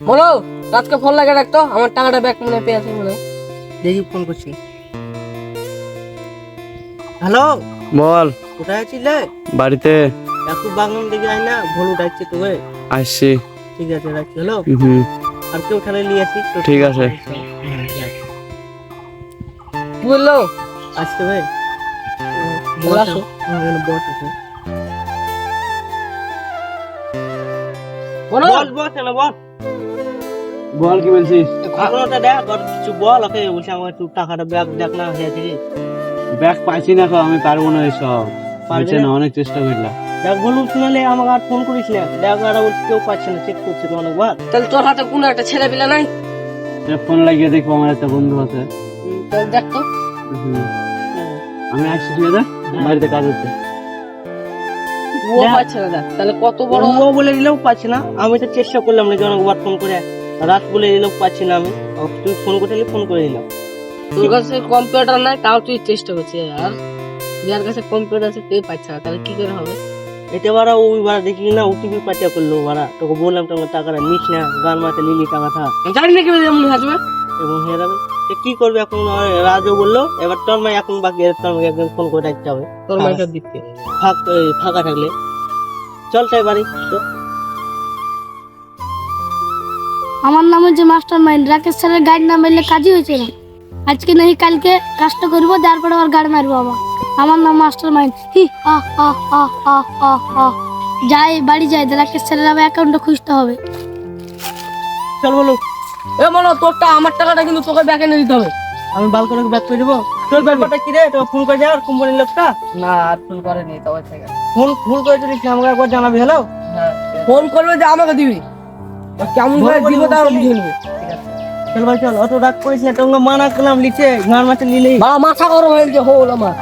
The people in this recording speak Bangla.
বলো রাতকে ফোন লাগে রাখতো, আমার টাকাটা ব্যাক মনে পেয়ে আছে মনে হয়। দেখি ফোন করছি। হ্যালো, বল। কোথায় আছিলে? বাড়িতে একটু বাগান দিকে আয় না, ভুল উঠাচ্ছি তোকে। আসছি। ঠিক আছে, রাখছি। হ্যালো, হুম, আর কেউ ঠালে নিয়ে আসি তো। ঠিক আছে। কি বললো? আসতে ভাই, বল আসো। বস আছে। বলো বল বস না বল, বল কি বলছিস? ঘটনাটা দেখ আর কিছু বল। ওকে বলছি আমার একটু টাকাটা ব্যাগ দেখ না হয়েছে কি। ব্যাগ পাইছি না, আমি পারবো না এসব। পারবি হয়েছে না? না, অনেক চেষ্টা করলাম। দেখ বলুন শুনালে আমাকে আর ফোন করিস না। দেখ আর বলছি কেউ পাচ্ছে না, চেক করছে তো অনেকবার। তাহলে তোর হাতে কোনো একটা ছেলে পিলা নাই? ফোন লাগিয়ে দেখবো, আমার একটা বন্ধু আছে। তাহলে দেখ তো। হুম, আমি আসছি, ঠিক আছে? বাড়িতে কাজ হচ্ছে। ও পাচ্ছে না, দেখ তাহলে কত বড়। ও বলে দিলেও পাচ্ছি না, আমি তো চেষ্টা করলাম নাকি অনেকবার ফোন করে। রাত বলে দিলেও পাচ্ছি না আমি। তুই ফোন করতে ফোন করে দিলাম। তোর কাছে কম্পিউটার নাই তাও তুই চেষ্টা করছিস, আর যার কাছে কম্পিউটার আছে তুই পাচ্ছে না, তাহলে কি করে হবে? এটা বারা ওই বারা দেখলি না ওটিপি পাঠিয়ে করলো বারা। তোকে বললাম তোমার টাকাটা নিস না, গান মাতে লিলি টাকাটা আমি জানি না কিভাবে এমন আসবে। এবং হেরে যাবে। সে কি করবে এখন? রাজও বললো এবার তোর মাই এখন বাকি, তোর মাকে একদিন ফোন করে ডাকতে হবে তোর মাইটার দিতে ফাঁকা থাকলে। চল তাই বাড়ি তো। আমার নাম হচ্ছে মাস্টার মাইন্ড। রাকেশ স্যারের গাড়ি না মারলে কাজই হয়েছে না। আজকে নাহি কালকে কাজটা করবো, তারপরে আবার গাড়ি মারবো আবার। আমার নাম মাস্টার মাইন্ড। হি আহ আহ আহ আহ আহ আহ। যাই বাড়ি যাই, রাকেশ স্যারের আবার অ্যাকাউন্টটা খুঁজতে হবে। চল বলো, এ বলো তোরটা আমার টাকাটা কিন্তু তোকে ব্যাক এনে দিতে হবে। আমি বাল করে ব্যাক করে দেবো। তোর ব্যাপারটা কি রে? তোকে ফোন করে যাওয়ার কোম্পানির লোকটা না আর ফোন করেনি তবে থেকে। ফোন করে দিস না, আমাকে একবার জানাবি। হ্যালো, হ্যাঁ ফোন করবে যে আমাকে দিবি, কেমন করে দিব তাও বুঝে নেবে। চল ভাই চল। অত রাগ করিস না, তোকে মানা করলাম লিখে গান মাতে নিলেই। মাথা গরম হয়ে গেছে হল আমার।